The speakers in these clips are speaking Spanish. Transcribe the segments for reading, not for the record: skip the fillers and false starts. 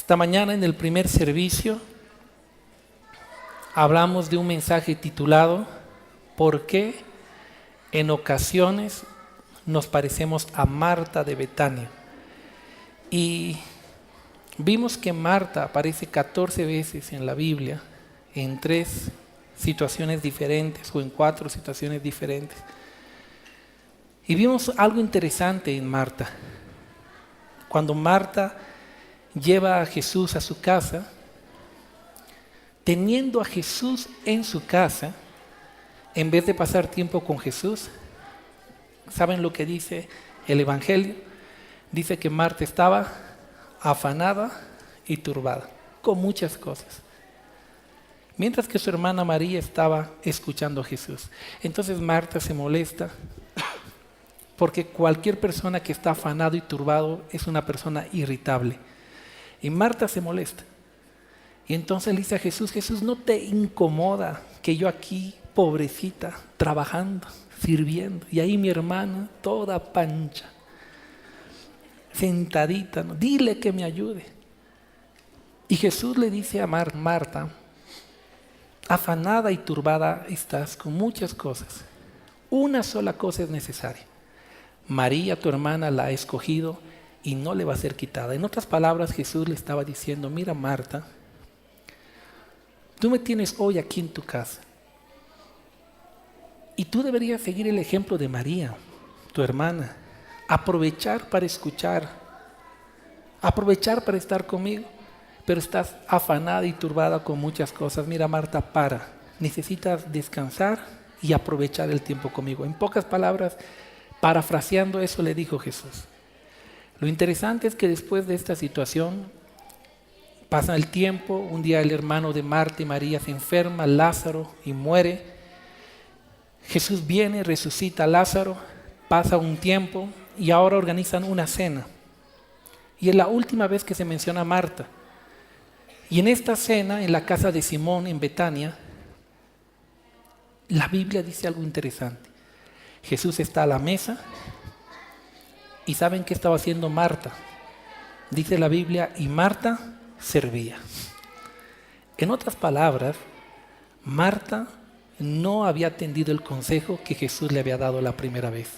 Esta mañana en el primer servicio hablamos de un mensaje titulado ¿Por qué en ocasiones nos parecemos a Marta de Betania? Y vimos que Marta aparece 14 veces en la Biblia, en 3 situaciones diferentes o en 4 situaciones diferentes. Y vimos algo interesante en Marta. Cuando Marta lleva a Jesús a su casa, teniendo a Jesús en su casa, en vez de pasar tiempo con Jesús, ¿saben lo que dice el Evangelio? Dice que Marta estaba afanada y turbada con muchas cosas, mientras que su hermana María estaba escuchando a Jesús. Entonces Marta se molesta, porque cualquier persona que está afanado y turbado es una persona irritable. Y Marta se molesta. Y entonces le dice a Jesús: Jesús, ¿no te incomoda que yo aquí, pobrecita, trabajando, sirviendo, y ahí mi hermana toda pancha, sentadita, ¿no? Dile que me ayude? Y Jesús le dice a Marta: afanada y turbada estás con muchas cosas. Una sola cosa es necesaria. María, tu hermana, la ha escogido y no le va a ser quitada. En otras palabras, Jesús le estaba diciendo: mira, Marta, tú me tienes hoy aquí en tu casa, y tú deberías seguir el ejemplo de María, tu hermana, aprovechar para escuchar, aprovechar para estar conmigo, pero estás afanada y turbada con muchas cosas. Mira, Marta, necesitas descansar y aprovechar el tiempo conmigo. En pocas palabras, parafraseando eso, le dijo Jesús. Lo interesante es que después de esta situación, pasa el tiempo. Un día el hermano de Marta y María se enferma, Lázaro, y muere. Jesús viene, resucita a Lázaro, pasa un tiempo y ahora organizan una cena. Y es la última vez que se menciona a Marta. Y en esta cena, en la casa de Simón, en Betania, la Biblia dice algo interesante. Jesús está a la mesa y ¿saben qué estaba haciendo Marta? Dice la Biblia: y Marta servía. En otras palabras, Marta no había atendido el consejo que Jesús le había dado la primera vez.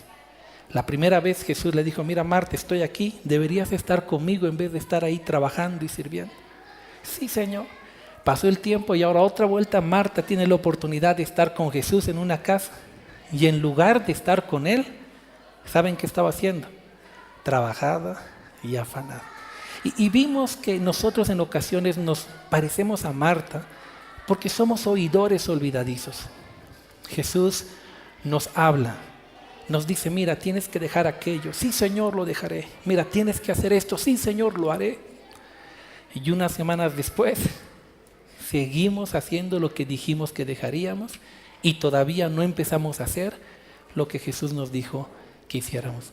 La primera vez Jesús le dijo: mira, Marta, estoy aquí, deberías estar conmigo en vez de estar ahí trabajando y sirviendo. Sí, Señor. Pasó el tiempo y ahora otra vuelta Marta tiene la oportunidad de estar con Jesús en una casa, y en lugar de estar con Él, ¿saben qué estaba haciendo? Trabajada y afanada. Y vimos que nosotros en ocasiones nos parecemos a Marta porque somos oidores olvidadizos. Jesús nos habla, nos dice: mira, tienes que dejar aquello. Sí, Señor, lo dejaré. Mira, tienes que hacer esto. Sí, Señor, lo haré. Y unas semanas después seguimos haciendo lo que dijimos que dejaríamos y todavía no empezamos a hacer lo que Jesús nos dijo que hiciéramos.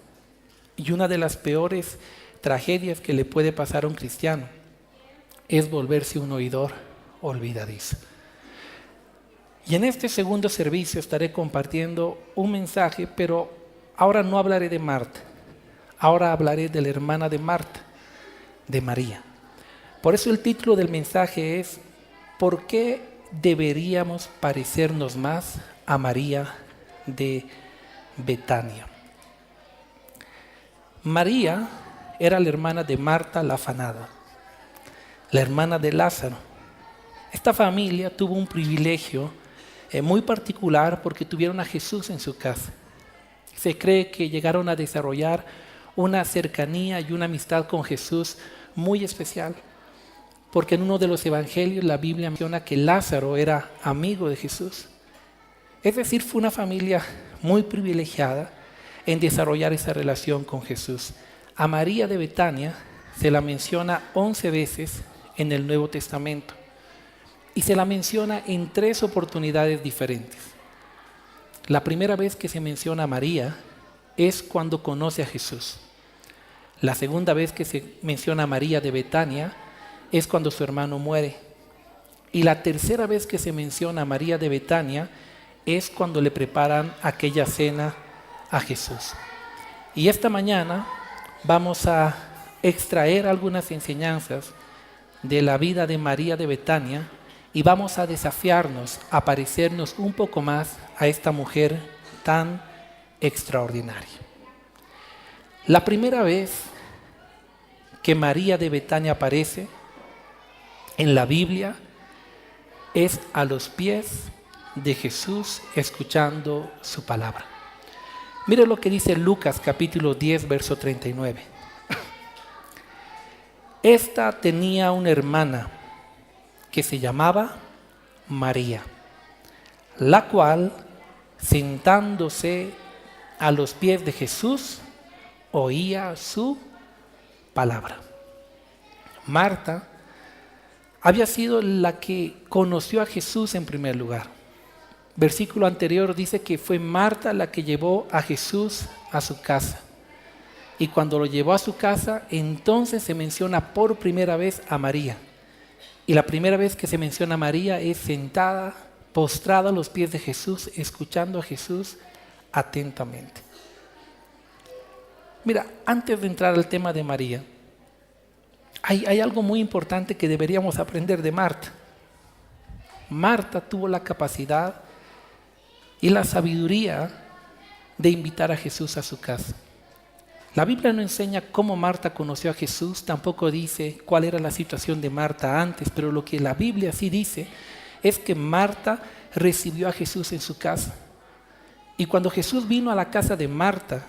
Y una de las peores tragedias que le puede pasar a un cristiano es volverse un oidor olvidadizo. Y en este segundo servicio estaré compartiendo un mensaje, pero ahora no hablaré de Marta, ahora hablaré de la hermana de Marta, de María. Por eso el título del mensaje es: ¿por qué deberíamos parecernos más a María de Betania? María era la hermana de Marta la afanada, la hermana de Lázaro. Esta familia tuvo un privilegio muy particular porque tuvieron a Jesús en su casa. Se cree que llegaron a desarrollar una cercanía y una amistad con Jesús muy especial, porque en uno de los evangelios la Biblia menciona que Lázaro era amigo de Jesús. Es decir, fue una familia muy privilegiada en desarrollar esa relación con Jesús. A María de Betania se la menciona 11 veces en el Nuevo Testamento y se la menciona en 3 oportunidades diferentes. La primera vez que se menciona a María es cuando conoce a Jesús. La segunda vez que se menciona a María de Betania es cuando su hermano muere. Y la tercera vez que se menciona a María de Betania es cuando le preparan aquella cena a Jesús. Y esta mañana vamos a extraer algunas enseñanzas de la vida de María de Betania y vamos a desafiarnos a parecernos un poco más a esta mujer tan extraordinaria. La primera vez que María de Betania aparece en la Biblia es a los pies de Jesús escuchando su palabra. Mire lo que dice Lucas capítulo 10, verso 39. Esta tenía una hermana que se llamaba María, la cual, sentándose a los pies de Jesús, oía su palabra. Marta había sido la que conoció a Jesús en primer lugar. Versículo anterior dice que fue Marta la que llevó a Jesús a su casa. Y cuando lo llevó a su casa, entonces se menciona por primera vez a María. Y la primera vez que se menciona a María es sentada, postrada a los pies de Jesús, escuchando a Jesús atentamente. Mira, antes de entrar al tema de María, hay algo muy importante que deberíamos aprender de Marta. Marta tuvo la capacidad y la sabiduría de invitar a Jesús a su casa. La Biblia no enseña cómo Marta conoció a Jesús, tampoco dice cuál era la situación de Marta antes, pero lo que la Biblia sí dice es que Marta recibió a Jesús en su casa. Y cuando Jesús vino a la casa de Marta,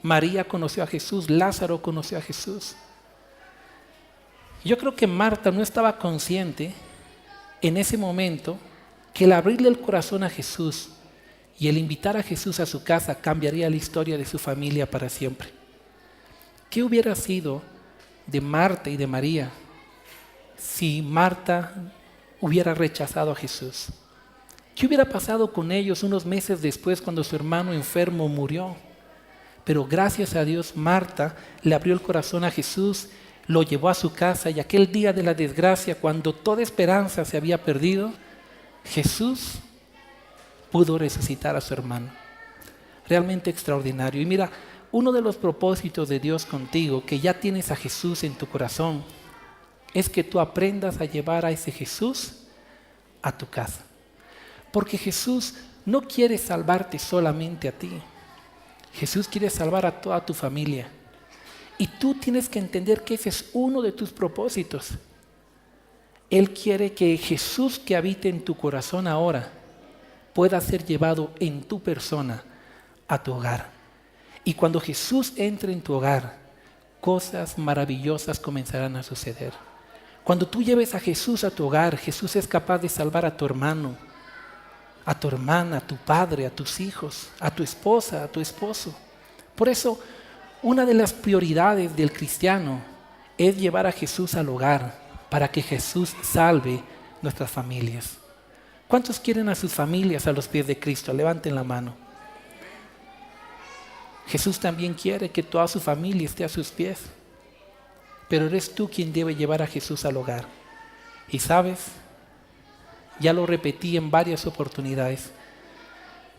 María conoció a Jesús, Lázaro conoció a Jesús. Yo creo que Marta no estaba consciente en ese momento que el abrirle el corazón a Jesús y el invitar a Jesús a su casa cambiaría la historia de su familia para siempre. ¿Qué hubiera sido de Marta y de María si Marta hubiera rechazado a Jesús? ¿Qué hubiera pasado con ellos unos meses después cuando su hermano enfermo murió? Pero gracias a Dios, Marta le abrió el corazón a Jesús, lo llevó a su casa y aquel día de la desgracia, cuando toda esperanza se había perdido, Jesús pudo resucitar a su hermano. Realmente extraordinario. Y mira, uno de los propósitos de Dios contigo, que ya tienes a Jesús en tu corazón, es que tú aprendas a llevar a ese Jesús a tu casa. Porque Jesús no quiere salvarte solamente a ti. Jesús quiere salvar a toda tu familia. Y tú tienes que entender que ese es uno de tus propósitos. Él quiere que Jesús que habite en tu corazón ahora pueda ser llevado en tu persona a tu hogar. Y cuando Jesús entre en tu hogar, cosas maravillosas comenzarán a suceder. Cuando tú lleves a Jesús a tu hogar, Jesús es capaz de salvar a tu hermano, a tu hermana, a tu padre, a tus hijos, a tu esposa, a tu esposo. Por eso, una de las prioridades del cristiano es llevar a Jesús al hogar para que Jesús salve nuestras familias. ¿Cuántos quieren a sus familias a los pies de Cristo? Levanten la mano. Jesús también quiere que toda su familia esté a sus pies. Pero eres tú quien debe llevar a Jesús al hogar. Y sabes, ya lo repetí en varias oportunidades,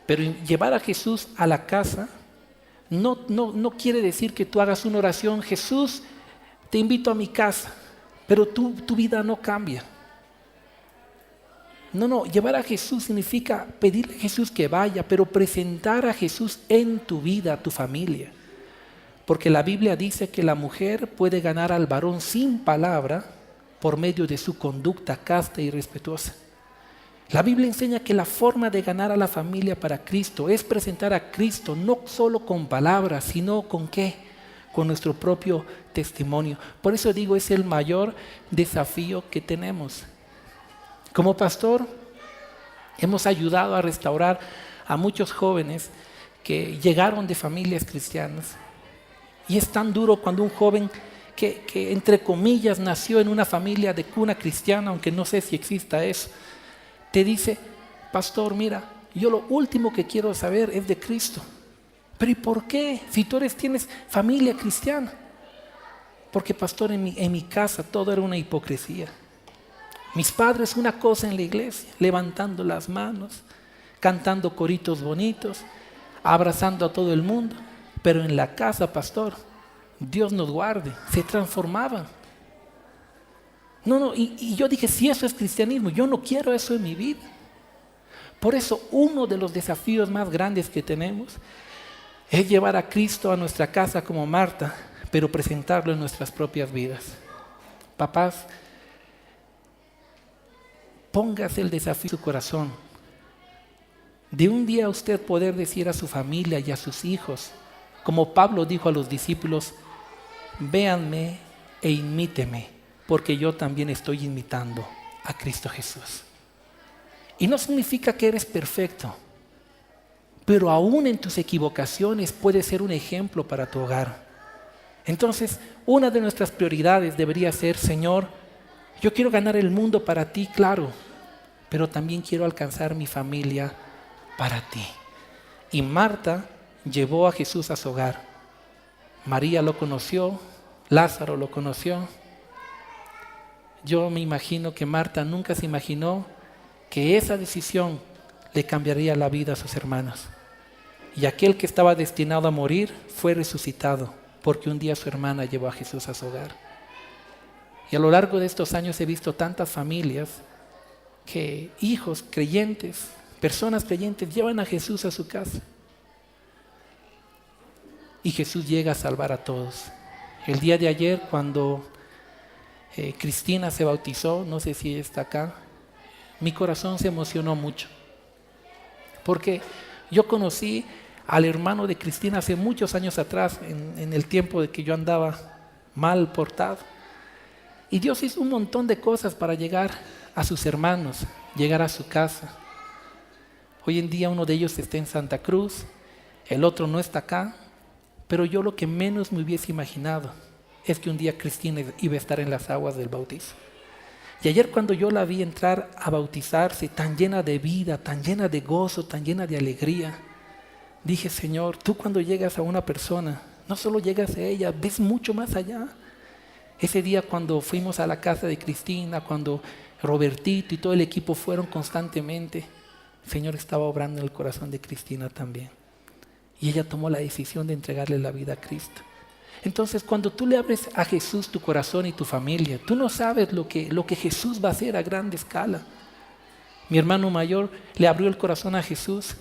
pero llevar a Jesús a la casa no quiere decir que tú hagas una oración: Jesús, te invito a mi casa, pero tu vida no cambia. No, llevar a Jesús significa pedirle a Jesús que vaya, pero presentar a Jesús en tu vida, a tu familia. Porque la Biblia dice que la mujer puede ganar al varón sin palabra por medio de su conducta casta y respetuosa. La Biblia enseña que la forma de ganar a la familia para Cristo es presentar a Cristo no solo con palabras, sino con ¿qué? Con nuestro propio testimonio. Por eso digo, es el mayor desafío que tenemos. Como pastor, hemos ayudado a restaurar a muchos jóvenes que llegaron de familias cristianas. Y es tan duro cuando un joven que entre comillas nació en una familia de cuna cristiana, aunque no sé si exista eso, te dice: pastor, mira, yo lo último que quiero saber es de Cristo. Pero ¿y por qué? Si tú tienes familia cristiana. Porque pastor, en mi casa todo era una hipocresía. Mis padres una cosa en la iglesia, levantando las manos, cantando coritos bonitos, abrazando a todo el mundo. Pero en la casa, pastor, Dios nos guarde, se transformaban. No, y yo dije, si eso es cristianismo, yo no quiero eso en mi vida. Por eso uno de los desafíos más grandes que tenemos es llevar a Cristo a nuestra casa como Marta, pero presentarlo en nuestras propias vidas. Papás, póngase el desafío en su corazón de un día usted poder decir a su familia y a sus hijos, como Pablo dijo a los discípulos, véanme e imíteme, porque yo también estoy imitando a Cristo Jesús. Y no significa que eres perfecto, pero aún en tus equivocaciones puedes ser un ejemplo para tu hogar. Entonces, una de nuestras prioridades debería ser, Señor, yo quiero ganar el mundo para ti, claro, pero también quiero alcanzar mi familia para ti. Y Marta llevó a Jesús a su hogar. María lo conoció, Lázaro lo conoció. Yo me imagino que Marta nunca se imaginó que esa decisión le cambiaría la vida a sus hermanos. Y aquel que estaba destinado a morir fue resucitado, porque un día su hermana llevó a Jesús a su hogar. Y a lo largo de estos años he visto tantas familias que hijos creyentes, personas creyentes, llevan a Jesús a su casa. Y Jesús llega a salvar a todos. El día de ayer, cuando Cristina se bautizó, no sé si está acá, mi corazón se emocionó mucho. Porque yo conocí al hermano de Cristina hace muchos años atrás, en el tiempo de que yo andaba mal portado. Y Dios hizo un montón de cosas para llegar a sus hermanos, llegar a su casa. Hoy en día uno de ellos está en Santa Cruz, el otro no está acá, pero yo lo que menos me hubiese imaginado es que un día Cristina iba a estar en las aguas del bautizo. Y ayer cuando yo la vi entrar a bautizarse, tan llena de vida, tan llena de gozo, tan llena de alegría, dije, Señor, tú cuando llegas a una persona, no solo llegas a ella, ves mucho más allá. Ese día cuando fuimos a la casa de Cristina, cuando Robertito y todo el equipo fueron constantemente, el Señor estaba obrando en el corazón de Cristina también. Y ella tomó la decisión de entregarle la vida a Cristo. Entonces, cuando tú le abres a Jesús tu corazón y tu familia, tú no sabes lo que Jesús va a hacer a grande escala. Mi hermano mayor le abrió el corazón a Jesús.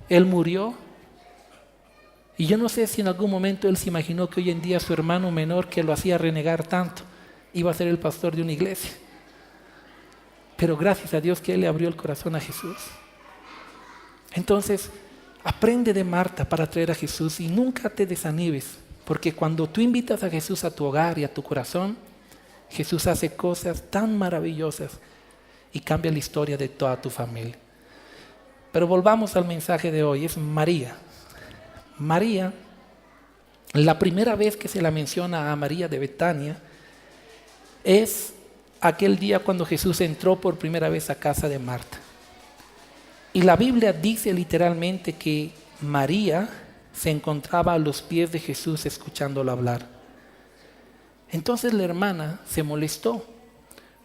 Él murió. Y yo no sé si en algún momento él se imaginó que hoy en día su hermano menor, que lo hacía renegar tanto, iba a ser el pastor de una iglesia. Pero gracias a Dios que él le abrió el corazón a Jesús. Entonces, aprende de Marta para traer a Jesús y nunca te desanimes. Porque cuando tú invitas a Jesús a tu hogar y a tu corazón, Jesús hace cosas tan maravillosas y cambia la historia de toda tu familia. Pero volvamos al mensaje de hoy, es María. María, la primera vez que se la menciona a María de Betania, es aquel día cuando Jesús entró por primera vez a casa de Marta. Y la Biblia dice literalmente que María se encontraba a los pies de Jesús escuchándolo hablar. Entonces la hermana se molestó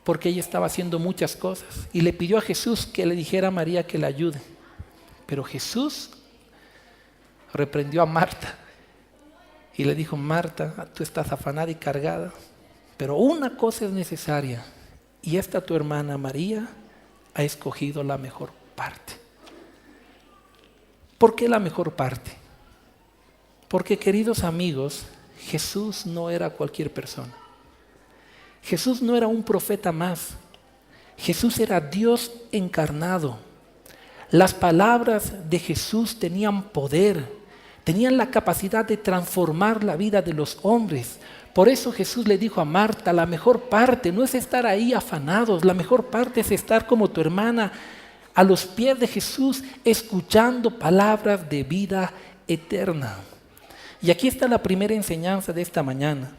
porque ella estaba haciendo muchas cosas y le pidió a Jesús que le dijera a María que la ayude. Pero Jesús reprendió a Marta y le dijo, Marta, tú estás afanada y cargada, pero una cosa es necesaria y esta tu hermana María ha escogido la mejor parte. ¿Por qué la mejor parte? Porque, queridos amigos, Jesús no era cualquier persona. Jesús no era un profeta más. Jesús era Dios encarnado. Las palabras de Jesús tenían poder, tenían la capacidad de transformar la vida de los hombres. Por eso Jesús le dijo a Marta, la mejor parte no es estar ahí afanados, la mejor parte es estar como tu hermana a los pies de Jesús, escuchando palabras de vida eterna. Y aquí está la primera enseñanza de esta mañana.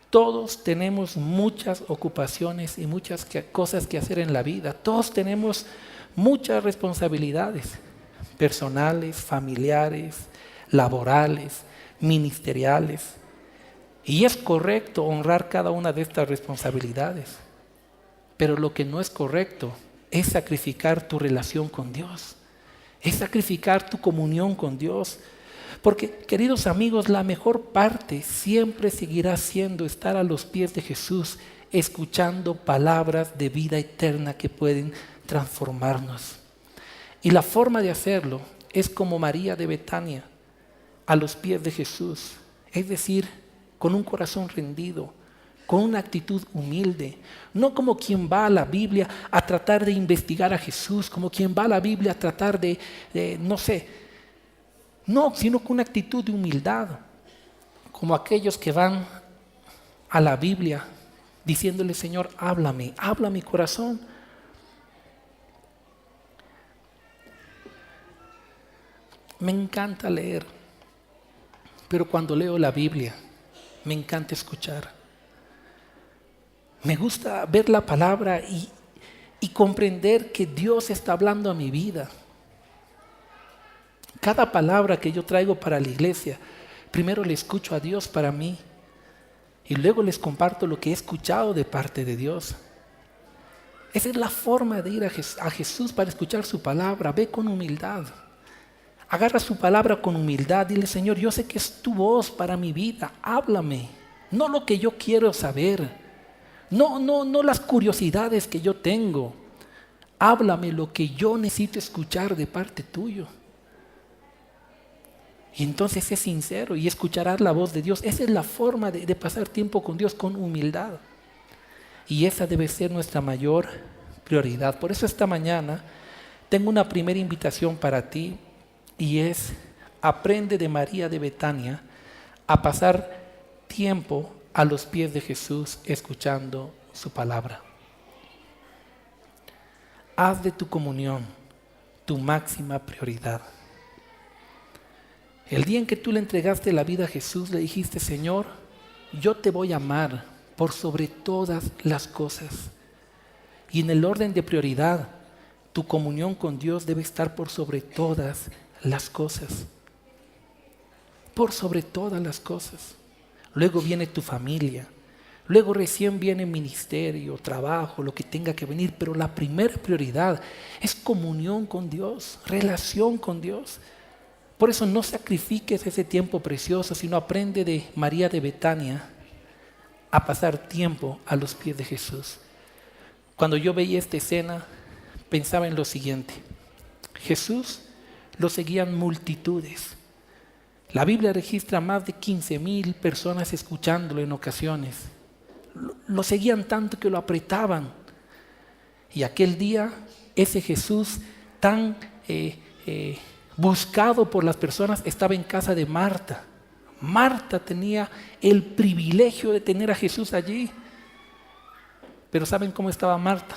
Todos tenemos muchas ocupaciones y muchas cosas que hacer en la vida. Todos tenemos muchas responsabilidades personales, familiares, laborales, ministeriales. Y es correcto honrar cada una de estas responsabilidades. Pero lo que no es correcto es sacrificar tu relación con Dios. Es sacrificar tu comunión con Dios. Porque, queridos amigos, la mejor parte siempre seguirá siendo estar a los pies de Jesús, escuchando palabras de vida eterna que pueden transformarnos. Y la forma de hacerlo es como María de Betania, a los pies de Jesús, es decir, con un corazón rendido, con una actitud humilde, no como quien va a la Biblia a tratar de investigar a Jesús, como quien va a la Biblia a tratar no, sino con una actitud de humildad, como aquellos que van a la Biblia diciéndole: Señor, háblame, habla mi corazón. Me encanta leer, pero cuando leo la Biblia, me encanta escuchar. Me gusta ver la palabra y comprender que Dios está hablando a mi vida. Cada palabra que yo traigo para la iglesia, primero le escucho a Dios para mí y luego les comparto lo que he escuchado de parte de Dios. Esa es la forma de ir a Jesús para escuchar su palabra. Ve con humildad. Agarra su palabra con humildad. Dile: Señor, yo sé que es tu voz para mi vida. Háblame. No lo que yo quiero saber. No las curiosidades que yo tengo. Háblame lo que yo necesito escuchar de parte tuyo. Y entonces es sincero y escucharás la voz de Dios. Esa es la forma de pasar tiempo con Dios, con humildad. Y esa debe ser nuestra mayor prioridad. Por eso esta mañana tengo una primera invitación para ti y es: aprende de María de Betania a pasar tiempo a los pies de Jesús escuchando su palabra. Haz de tu comunión tu máxima prioridad. El día en que tú le entregaste la vida a Jesús, le dijiste: Señor, yo te voy a amar por sobre todas las cosas. Y en el orden de prioridad, tu comunión con Dios debe estar por sobre todas las cosas. Por sobre todas las cosas. Luego viene tu familia. Luego recién viene ministerio, trabajo, lo que tenga que venir. Pero la primera prioridad es comunión con Dios, relación con Dios. Por eso no sacrifiques ese tiempo precioso, sino aprende de María de Betania a pasar tiempo a los pies de Jesús. Cuando yo veía esta escena, pensaba en lo siguiente: Jesús lo seguían multitudes. La Biblia registra más de 15,000 personas escuchándolo en ocasiones. Lo seguían tanto que lo apretaban. Y aquel día, ese Jesús tan buscado por las personas estaba en casa de Marta. Marta tenía el privilegio de tener a Jesús allí. Pero ¿saben cómo estaba Marta?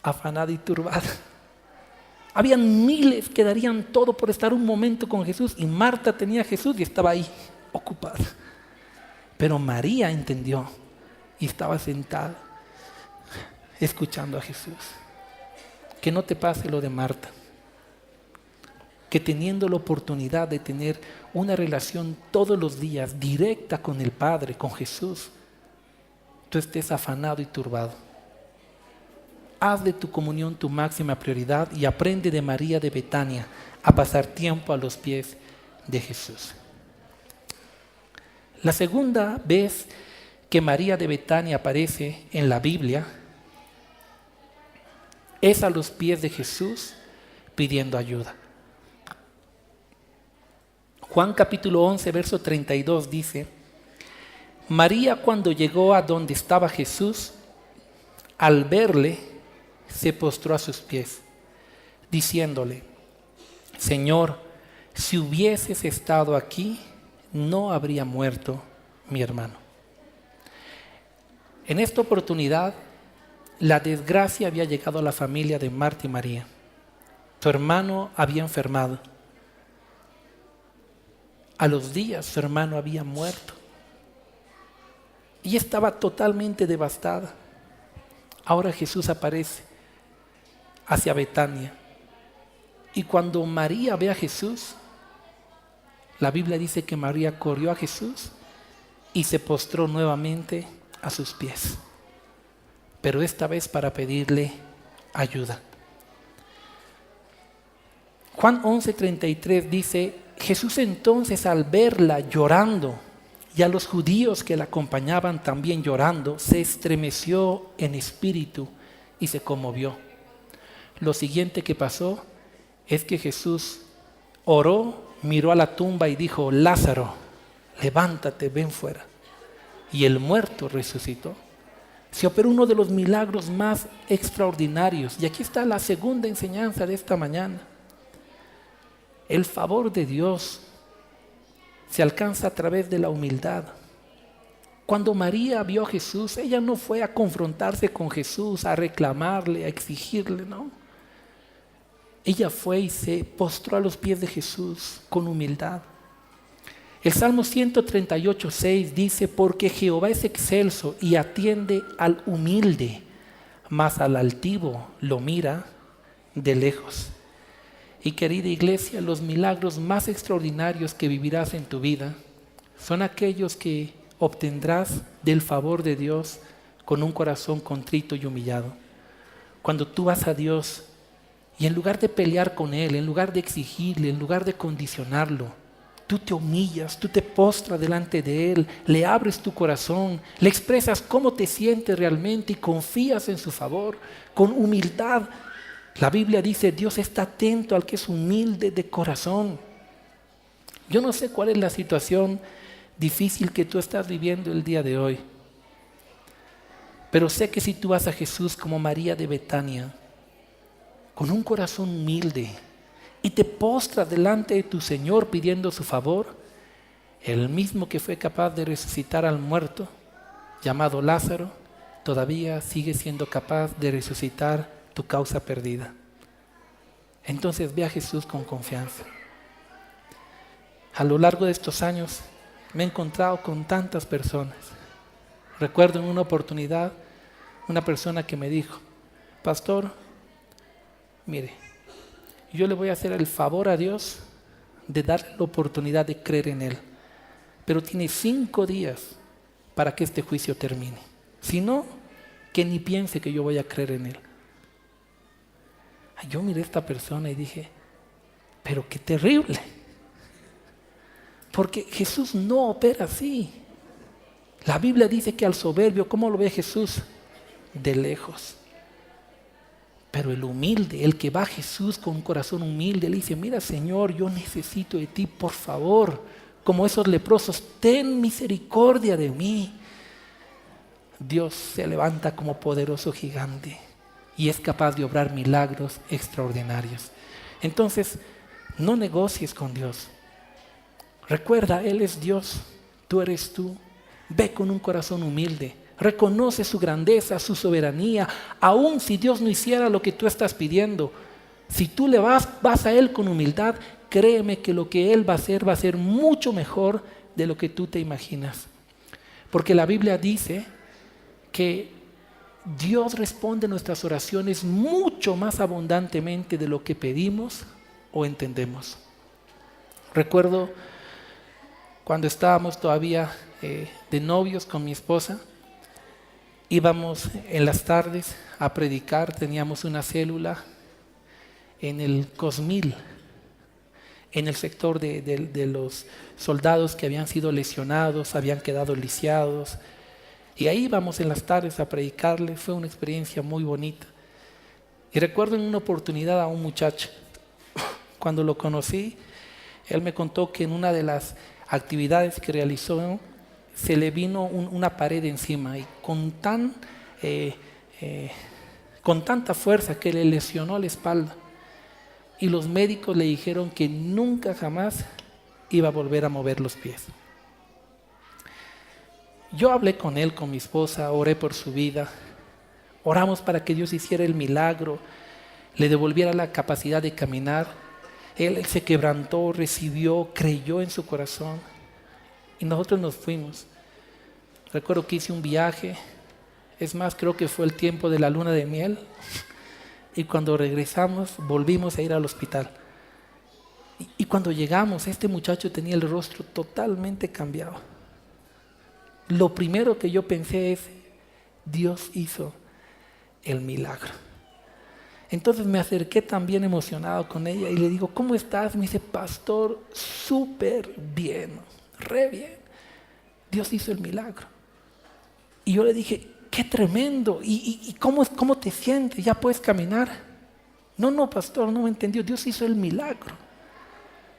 Afanada y turbada. Habían miles que darían todo por estar un momento con Jesús y Marta tenía a Jesús y estaba ahí, ocupada. Pero María entendió y estaba sentada, escuchando a Jesús. Que no te pase lo de Marta. Que teniendo la oportunidad de tener una relación todos los días directa con el Padre, con Jesús, tú estés afanado y turbado. Haz de tu comunión tu máxima prioridad y aprende de María de Betania a pasar tiempo a los pies de Jesús. La segunda vez que María de Betania aparece en la Biblia es a los pies de Jesús pidiendo ayuda. Juan capítulo 11, verso 32 dice: María, cuando llegó a donde estaba Jesús, al verle, se postró a sus pies, diciéndole: Señor, si hubieses estado aquí, no habría muerto mi hermano. En esta oportunidad, la desgracia había llegado a la familia de Marta y María. Su hermano había enfermado. A los días su hermano había muerto. Y estaba totalmente devastada. Ahora Jesús aparece hacia Betania. Y cuando María ve a Jesús, la Biblia dice que María corrió a Jesús y se postró nuevamente a sus pies. Pero esta vez para pedirle ayuda. Juan 11:33 dice: Jesús entonces, al verla llorando Y a los judíos que la acompañaban también llorando, se estremeció en espíritu y se conmovió. Lo siguiente que pasó es que Jesús oró, miró a la tumba y dijo: Lázaro, levántate, ven fuera. Y el muerto resucitó. Se operó uno de los milagros más extraordinarios. Y aquí está la segunda enseñanza de esta mañana. El favor de Dios se alcanza a través de la humildad. Cuando María vio a Jesús, ella no fue a confrontarse con Jesús, a reclamarle, a exigirle, no. Ella fue y se postró a los pies de Jesús con humildad. El Salmo 138:6 dice: porque Jehová es excelso y atiende al humilde, mas al altivo lo mira de lejos. Y querida iglesia, los milagros más extraordinarios que vivirás en tu vida son aquellos que obtendrás del favor de Dios con un corazón contrito y humillado. Cuando tú vas a Dios y en lugar de pelear con Él, en lugar de exigirle, en lugar de condicionarlo, tú te humillas, tú te postras delante de Él, le abres tu corazón, le expresas cómo te sientes realmente y confías en su favor, con humildad. La Biblia dice: Dios está atento al que es humilde de corazón. Yo no sé cuál es la situación difícil que tú estás viviendo el día de hoy, pero sé que si tú vas a Jesús como María de Betania, con un corazón humilde, y te postras delante de tu Señor pidiendo su favor, el mismo que fue capaz de resucitar al muerto, llamado Lázaro, todavía sigue siendo capaz de resucitar tu causa perdida. Entonces ve a Jesús con confianza. A lo largo de estos años me he encontrado con tantas personas. Recuerdo en una oportunidad una persona que me dijo: pastor, mire, yo le voy a hacer el favor a Dios de darle la oportunidad de creer en Él, pero tiene 5 días para que este juicio termine. Si no, que ni piense que yo voy a creer en Él. Yo miré a esta persona y dije: pero qué terrible, porque Jesús no opera así. La Biblia dice que al soberbio, ¿cómo lo ve Jesús? De lejos. Pero el humilde, el que va a Jesús con un corazón humilde, le dice: mira, Señor, yo necesito de ti, por favor, como esos leprosos, ten misericordia de mí. Dios se levanta como poderoso gigante y es capaz de obrar milagros extraordinarios. Entonces, no negocies con Dios. Recuerda, Él es Dios, tú eres tú. Ve con un corazón humilde. Reconoce su grandeza, su soberanía, aun si Dios no hiciera lo que tú estás pidiendo. Si tú le vas a Él con humildad, créeme que lo que Él va a ser mucho mejor de lo que tú te imaginas. Porque la Biblia dice que Dios responde nuestras oraciones mucho más abundantemente de lo que pedimos o entendemos. Recuerdo cuando estábamos todavía de novios con mi esposa, íbamos en las tardes a predicar, teníamos una célula en el Cosmil, en el sector de los soldados que habían sido lesionados, habían quedado lisiados. Y ahí íbamos en las tardes a predicarle. Fue una experiencia muy bonita. Y recuerdo en una oportunidad a un muchacho, cuando lo conocí, él me contó que en una de las actividades que realizó se le vino una pared encima y con tanta fuerza que le lesionó la espalda. Y los médicos le dijeron que nunca jamás iba a volver a mover los pies. Yo hablé con él, con mi esposa, oré por su vida, oramos para que Dios hiciera el milagro, le devolviera la capacidad de caminar. Él se quebrantó, recibió, creyó en su corazón y nosotros nos fuimos. Recuerdo que hice un viaje, es más, creo que fue el tiempo de la luna de miel, y cuando regresamos volvimos a ir al hospital. Y cuando llegamos, este muchacho tenía el rostro totalmente cambiado. Lo primero que yo pensé es: Dios hizo el milagro. Entonces me acerqué también emocionado con ella y le digo: ¿cómo estás? Me dice: pastor, súper bien, re bien. Dios hizo el milagro. Y yo le dije, qué tremendo. ¿Y cómo te sientes? ¿Ya puedes caminar? No, pastor, no me entendió. Dios hizo el milagro.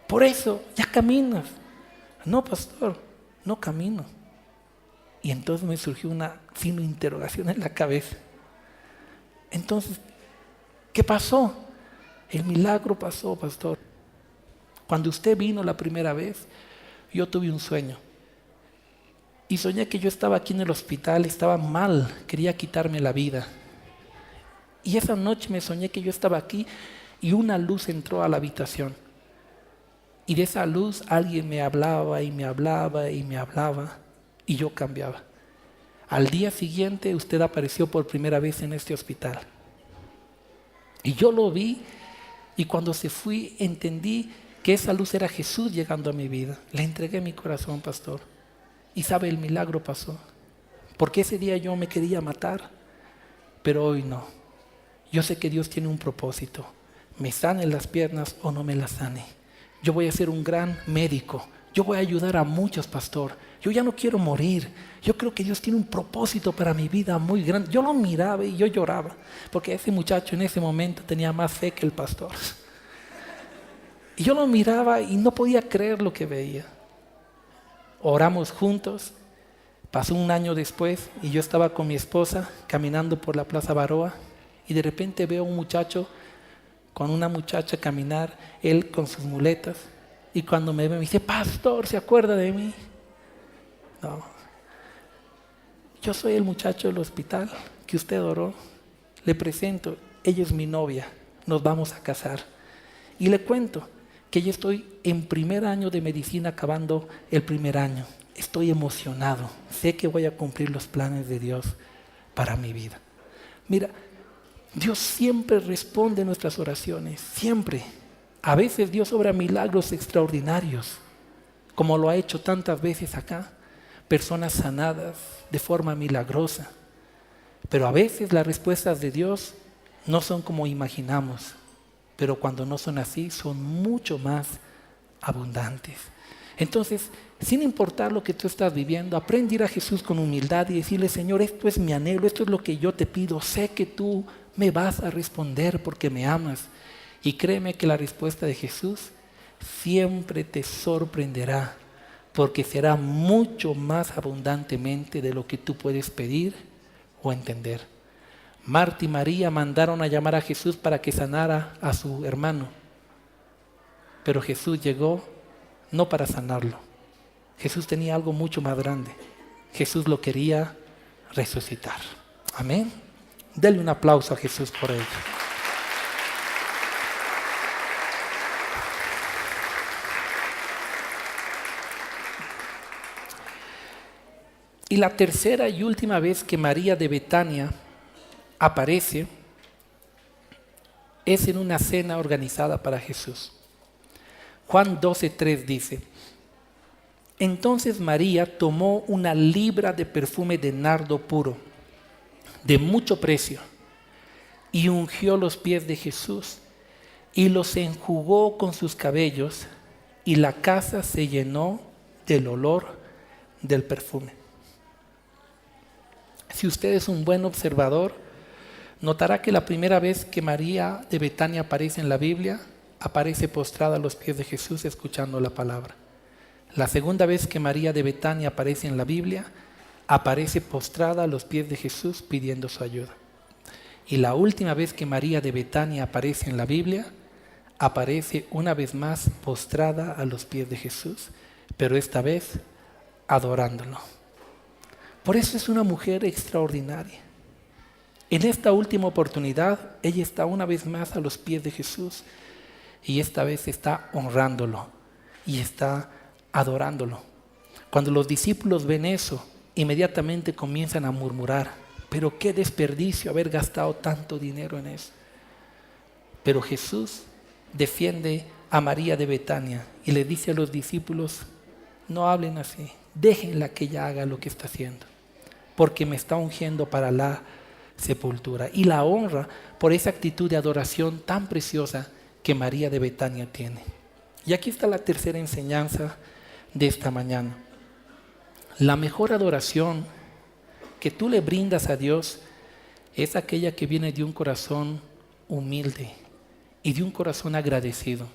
Por eso, ya caminas. No, pastor, no camino. Y entonces me surgió una signo de interrogación en la cabeza. Entonces, ¿qué pasó? El milagro pasó, pastor. Cuando usted vino la primera vez, yo tuve un sueño. Y soñé que yo estaba aquí en el hospital, estaba mal, quería quitarme la vida. Y esa noche me soñé que yo estaba aquí y una luz entró a la habitación. Y de esa luz alguien me hablaba y me hablaba y me hablaba y yo cambiaba. Al día siguiente usted apareció por primera vez en este hospital. Y yo lo vi y cuando se fue entendí que esa luz era Jesús llegando a mi vida. Le entregué mi corazón, pastor. Y sabe, el milagro pasó. Porque ese día yo me quería matar, pero hoy no. Yo sé que Dios tiene un propósito. Me sane las piernas o no me las sane. Yo voy a ser un gran médico. Yo voy a ayudar a muchos, pastor. Yo ya no quiero morir. Yo creo que Dios tiene un propósito para mi vida muy grande. Yo lo miraba y yo lloraba. Porque ese muchacho en ese momento tenía más fe que el pastor. Y yo lo miraba y no podía creer lo que veía. Oramos juntos. Pasó un año después y yo estaba con mi esposa caminando por la Plaza Baroa y de repente veo a un muchacho con una muchacha caminar, él con sus muletas, y cuando me ve me dice, pastor, ¿se acuerda de mí? No. Yo soy el muchacho del hospital que usted oró. Le presento, ella es mi novia, nos vamos a casar. Y le cuento que yo estoy en primer año de medicina acabando el primer año. Estoy emocionado, sé que voy a cumplir los planes de Dios para mi vida. Mira, Dios siempre responde nuestras oraciones, siempre. A veces Dios obra milagros extraordinarios, como lo ha hecho tantas veces acá. Personas sanadas de forma milagrosa. Pero a veces las respuestas de Dios no son como imaginamos. Pero cuando no son así, son mucho más abundantes. Entonces, sin importar lo que tú estás viviendo, aprende a ir a Jesús con humildad y decirle, Señor, esto es mi anhelo, esto es lo que yo te pido. Sé que tú me vas a responder porque me amas. Y créeme que la respuesta de Jesús siempre te sorprenderá, porque será mucho más abundantemente de lo que tú puedes pedir o entender. Marta y María mandaron a llamar a Jesús para que sanara a su hermano. Pero Jesús llegó no para sanarlo. Jesús tenía algo mucho más grande. Jesús lo quería resucitar. Amén. Denle un aplauso a Jesús por ello. Y la tercera y última vez que María de Betania aparece es en una cena organizada para Jesús. Juan 12:3 dice, entonces María tomó una libra de perfume de nardo puro, de mucho precio, y ungió los pies de Jesús, y los enjugó con sus cabellos, y la casa se llenó del olor del perfume. Si usted es un buen observador, notará que la primera vez que María de Betania aparece en la Biblia, aparece postrada a los pies de Jesús escuchando la palabra. La segunda vez que María de Betania aparece en la Biblia, aparece postrada a los pies de Jesús pidiendo su ayuda. Y la última vez que María de Betania aparece en la Biblia, aparece una vez más postrada a los pies de Jesús, pero esta vez adorándolo. Por eso es una mujer extraordinaria. En esta última oportunidad, ella está una vez más a los pies de Jesús y esta vez está honrándolo y está adorándolo. Cuando los discípulos ven eso, inmediatamente comienzan a murmurar, pero qué desperdicio haber gastado tanto dinero en eso. Pero Jesús defiende a María de Betania y le dice a los discípulos, no hablen así, déjenla que ella haga lo que está haciendo, porque me está ungiendo para la sepultura. Y la honra por esa actitud de adoración tan preciosa que María de Betania tiene. Y aquí está la tercera enseñanza de esta mañana. La mejor adoración que tú le brindas a Dios es aquella que viene de un corazón humilde y de un corazón agradecido.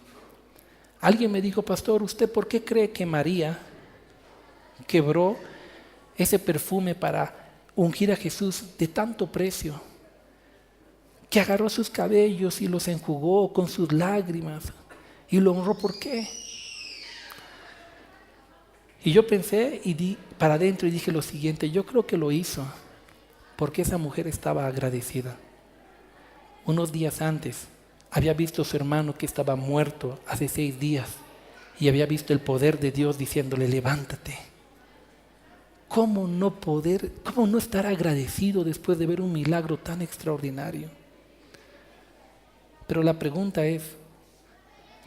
Alguien me dijo: pastor, ¿usted por qué cree que María quebró ese perfume para ungir a Jesús de tanto precio? Que agarró sus cabellos y los enjugó con sus lágrimas y lo honró. ¿Por qué? Y yo pensé y di para adentro y dije lo siguiente: yo creo que lo hizo porque esa mujer estaba agradecida. Unos días antes había visto a su hermano que estaba muerto hace 6 días y había visto el poder de Dios diciéndole: levántate. ¿Cómo no estar agradecido después de ver un milagro tan extraordinario? Pero la pregunta es: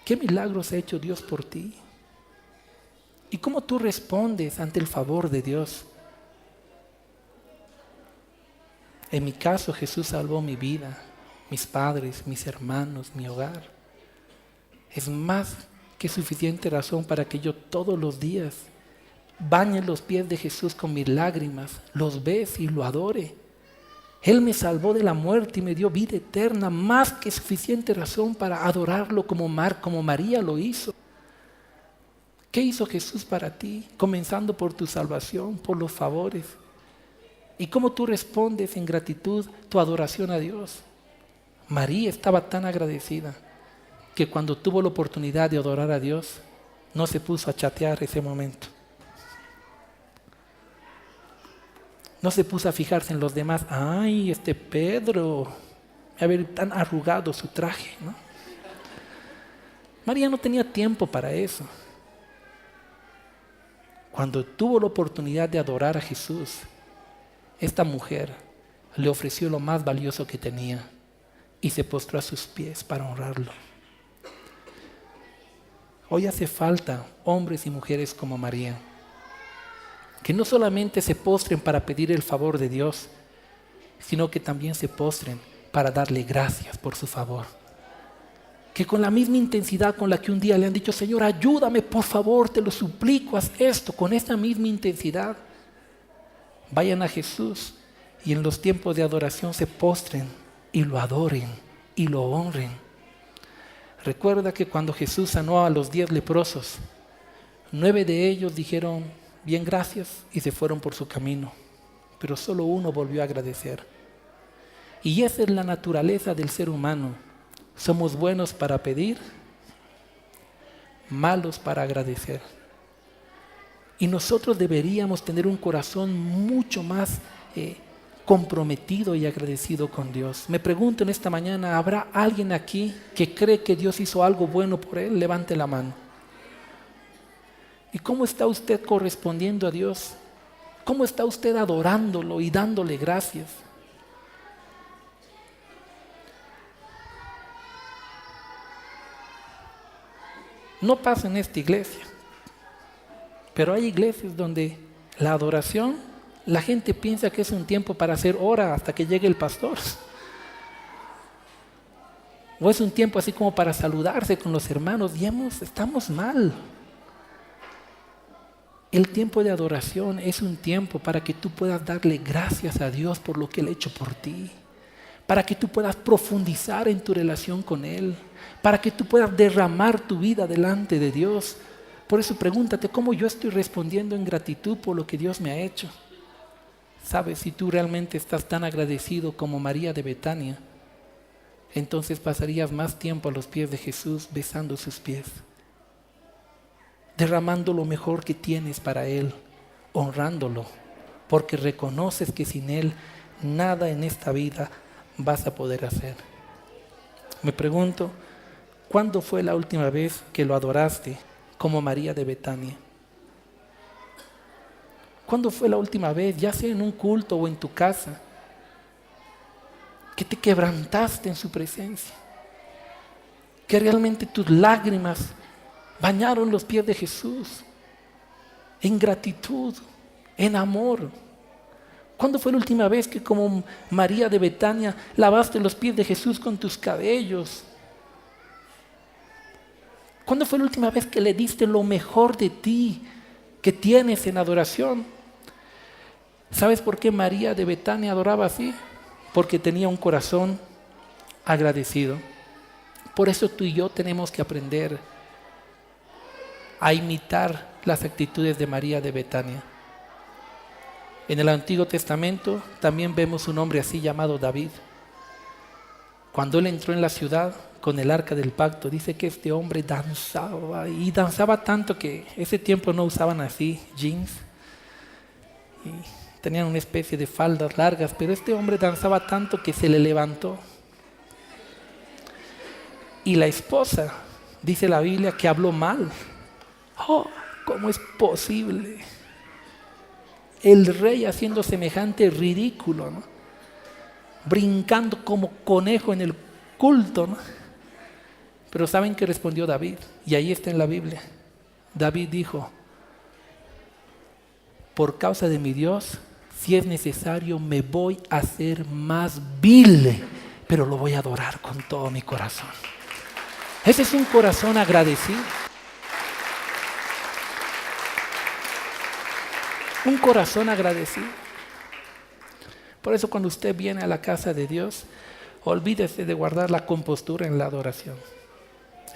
¿qué milagros ha hecho Dios por ti? ¿Y cómo tú respondes ante el favor de Dios? En mi caso, Jesús salvó mi vida, mis padres, mis hermanos, mi hogar. Es más que suficiente razón para que yo todos los días bañe los pies de Jesús con mis lágrimas, los bese y lo adore. Él me salvó de la muerte y me dio vida eterna, más que suficiente razón para adorarlo como María lo hizo. ¿Qué hizo Jesús para ti? Comenzando por tu salvación, por los favores. ¿Y cómo tú respondes en gratitud tu adoración a Dios? María estaba tan agradecida que cuando tuvo la oportunidad de adorar a Dios, no se puso a chatear ese momento. No se puso a fijarse en los demás. Ay, este Pedro, a ver, tan arrugado su traje, ¿no? María no tenía tiempo para eso. Cuando tuvo la oportunidad de adorar a Jesús, esta mujer le ofreció lo más valioso que tenía y se postró a sus pies para honrarlo. Hoy hace falta hombres y mujeres como María, que no solamente se postren para pedir el favor de Dios, sino que también se postren para darle gracias por su favor. Que con la misma intensidad con la que un día le han dicho: Señor, ayúdame, por favor, te lo suplico, haz esto, con esta misma intensidad, vayan a Jesús y en los tiempos de adoración se postren y lo adoren y lo honren. Recuerda que cuando Jesús sanó a los 10 leprosos, 9 de ellos dijeron: bien, gracias, y se fueron por su camino, pero solo uno volvió a agradecer. Y esa es la naturaleza del ser humano. Somos buenos para pedir, malos para agradecer. Y nosotros deberíamos tener un corazón mucho más comprometido y agradecido con Dios. Me pregunto en esta mañana: ¿habrá alguien aquí que cree que Dios hizo algo bueno por él? Levante la mano. ¿Y cómo está usted correspondiendo a Dios? ¿Cómo está usted adorándolo y dándole gracias? No pasa en esta iglesia, pero hay iglesias donde la adoración, la gente piensa que es un tiempo para hacer hora hasta que llegue el pastor. O es un tiempo así como para saludarse con los hermanos y estamos mal. El tiempo de adoración es un tiempo para que tú puedas darle gracias a Dios por lo que Él ha hecho por ti, para que tú puedas profundizar en tu relación con Él, para que tú puedas derramar tu vida delante de Dios. Por eso pregúntate: ¿cómo yo estoy respondiendo en gratitud por lo que Dios me ha hecho? ¿Sabes? Si tú realmente estás tan agradecido como María de Betania, entonces pasarías más tiempo a los pies de Jesús, besando sus pies, derramando lo mejor que tienes para Él, honrándolo, porque reconoces que sin Él nada en esta vida vas a poder hacer. Me pregunto: ¿cuándo fue la última vez que lo adoraste como María de Betania? ¿Cuándo fue la última vez, ya sea en un culto o en tu casa, que te quebrantaste en su presencia? Que realmente tus lágrimas bañaron los pies de Jesús en gratitud, en amor. ¿Cuándo fue la última vez que, como María de Betania, lavaste los pies de Jesús con tus cabellos? ¿Cuándo fue la última vez que le diste lo mejor de ti que tienes en adoración? ¿Sabes por qué María de Betania adoraba así? Porque tenía un corazón agradecido. Por eso tú y yo tenemos que aprender a imitar las actitudes de María de Betania. En el Antiguo Testamento también vemos un hombre así llamado David. Cuando él entró en la ciudad con el arca del pacto, dice que este hombre danzaba y danzaba tanto que ese tiempo no usaban así jeans y tenían una especie de faldas largas, pero este hombre danzaba tanto que se le levantó. Y la esposa, dice la Biblia, que habló mal. Oh, ¿cómo es posible? El rey haciendo semejante ridículo, ¿no? Brincando como conejo en el culto, ¿no? Pero ¿saben qué respondió David? Y ahí está en la Biblia. David dijo: por causa de mi Dios, si es necesario, me voy a hacer más vil, pero lo voy a adorar con todo mi corazón. Ese es un corazón agradecido. Un corazón agradecido. Por eso cuando usted viene a la casa de Dios, olvídese de guardar la compostura en la adoración.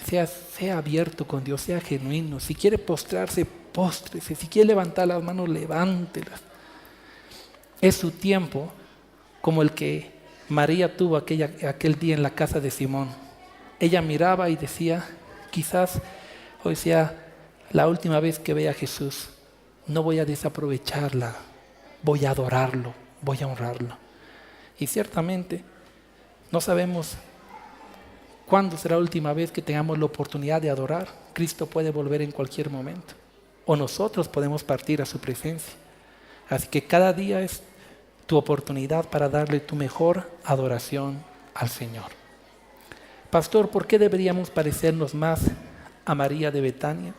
Sea abierto con Dios, sea genuino. Si quiere postrarse, póstrese. Si quiere levantar las manos, levántelas. Es su tiempo, como el que María tuvo aquel día en la casa de Simón. Ella miraba y decía: quizás hoy sea la última vez que vea a Jesús. No voy a desaprovecharla, voy a adorarlo, voy a honrarlo. Y ciertamente no sabemos cuándo será la última vez que tengamos la oportunidad de adorar. Cristo puede volver en cualquier momento, o nosotros podemos partir a su presencia. Así que cada día es tu oportunidad para darle tu mejor adoración al Señor. Pastor, ¿por qué deberíamos parecernos más a María de Betania?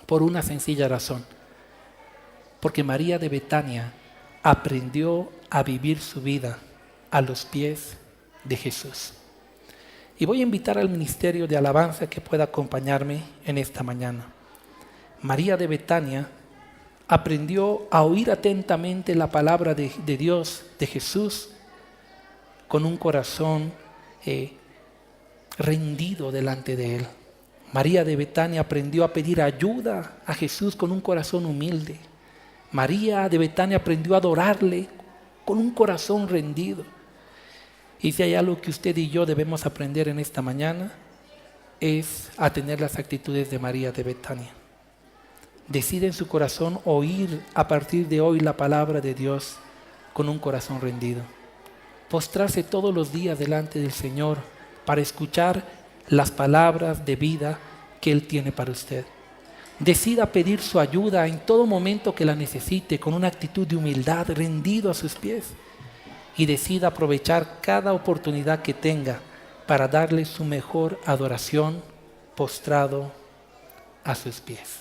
Por una sencilla razón. Porque María de Betania aprendió a vivir su vida a los pies de Jesús. Y voy a invitar al ministerio de alabanza que pueda acompañarme en esta mañana. María de Betania aprendió a oír atentamente la palabra de Dios, de Jesús, con un corazón rendido delante de Él. María de Betania aprendió a pedir ayuda a Jesús con un corazón humilde. María de Betania aprendió a adorarle con un corazón rendido. Y si hay algo que usted y yo debemos aprender en esta mañana, es a tener las actitudes de María de Betania. Decide en su corazón oír a partir de hoy la palabra de Dios con un corazón rendido. Postrarse todos los días delante del Señor para escuchar las palabras de vida que Él tiene para usted. Decida pedir su ayuda en todo momento que la necesite, con una actitud de humildad, rendido a sus pies. Y decida aprovechar cada oportunidad que tenga para darle su mejor adoración postrado a sus pies.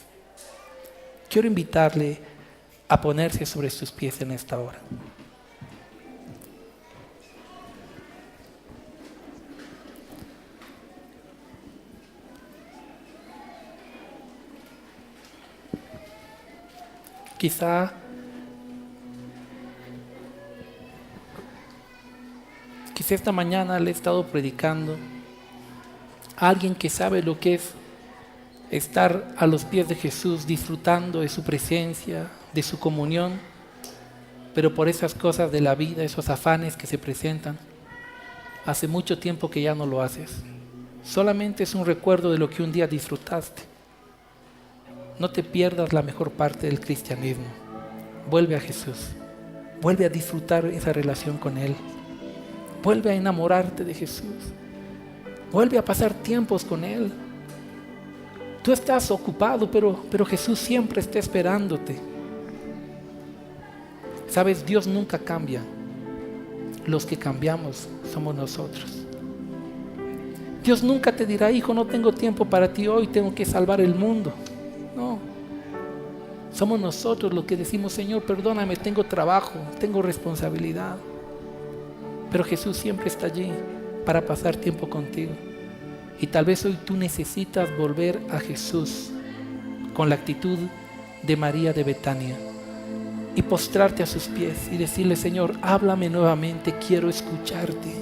Quiero invitarle a ponerse sobre sus pies en esta hora. Quizá esta mañana le he estado predicando a alguien que sabe lo que es estar a los pies de Jesús, disfrutando de su presencia, de su comunión, pero por esas cosas de la vida, esos afanes que se presentan, hace mucho tiempo que ya no lo haces. Solamente es un recuerdo de lo que un día disfrutaste. No te pierdas la mejor parte del cristianismo. Vuelve a Jesús. Vuelve a disfrutar esa relación con Él. Vuelve a enamorarte de Jesús. Vuelve a pasar tiempos con Él. Tú estás ocupado, pero Jesús siempre está esperándote. Sabes, Dios nunca cambia. Los que cambiamos somos nosotros. Dios nunca te dirá: hijo, no tengo tiempo para ti hoy, tengo que salvar el mundo. No. Somos nosotros los que decimos: Señor, perdóname, tengo trabajo, tengo responsabilidad. Pero Jesús siempre está allí para pasar tiempo contigo. Y tal vez hoy tú necesitas volver a Jesús con la actitud de María de Betania y postrarte a sus pies y decirle: Señor, háblame nuevamente, quiero escucharte.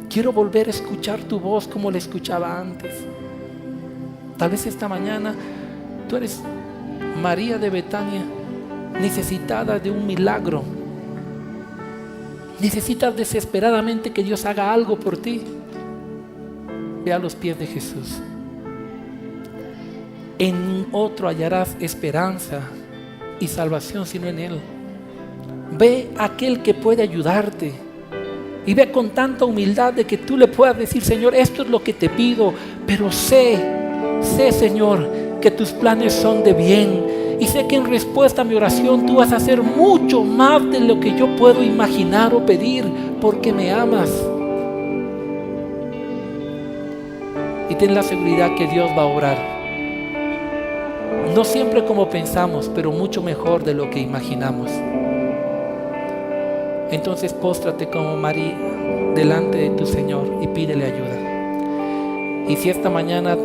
Quiero volver a escuchar tu voz como la escuchaba antes. Tal vez esta mañana tú eres María de Betania, necesitada de un milagro. Necesitas desesperadamente que Dios haga algo por ti. Ve a los pies de Jesús. En otro hallarás esperanza y salvación sino en Él. Ve a aquel que puede ayudarte y ve con tanta humildad de que tú le puedas decir: Señor, esto es lo que te pido, pero sé Señor, que tus planes son de bien, y sé que en respuesta a mi oración tú vas a hacer mucho más de lo que yo puedo imaginar o pedir, porque me amas. Y ten la seguridad que Dios va a obrar, no siempre como pensamos, pero mucho mejor de lo que imaginamos. Entonces póstrate como María delante de tu Señor y pídele ayuda. Y si esta mañana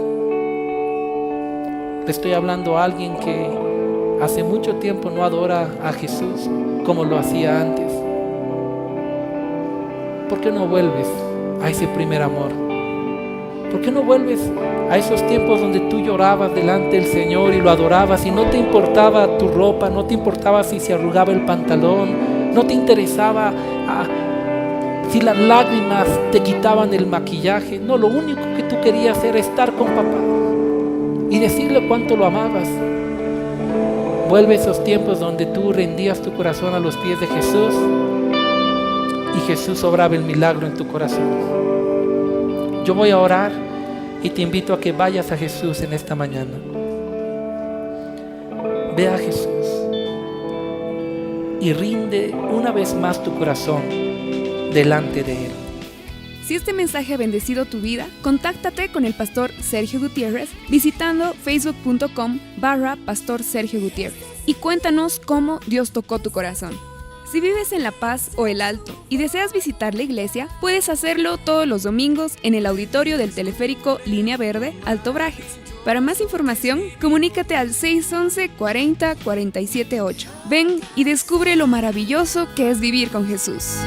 le estoy hablando a alguien que hace mucho tiempo no adora a Jesús como lo hacía antes, ¿por qué no vuelves a ese primer amor? ¿Por qué no vuelves a esos tiempos donde tú llorabas delante del Señor y lo adorabas y no te importaba tu ropa, no te importaba si se arrugaba el pantalón, no te interesaba si las lágrimas te quitaban el maquillaje? No, lo único que tú querías era estar con papá y decirle cuánto lo amabas. Vuelve a esos tiempos donde tú rendías tu corazón a los pies de Jesús y Jesús obraba el milagro en tu corazón. Yo voy a orar y te invito a que vayas a Jesús en esta mañana. Ve a Jesús y rinde una vez más tu corazón delante de Él. Si este mensaje ha bendecido tu vida, contáctate con el pastor Sergio Gutiérrez visitando facebook.com/pastor Sergio Gutiérrez y cuéntanos cómo Dios tocó tu corazón. Si vives en La Paz o El Alto y deseas visitar la iglesia, puedes hacerlo todos los domingos en el auditorio del teleférico Línea Verde, Alto Brajes. Para más información, comunícate al 611-40-478. Ven y descubre lo maravilloso que es vivir con Jesús.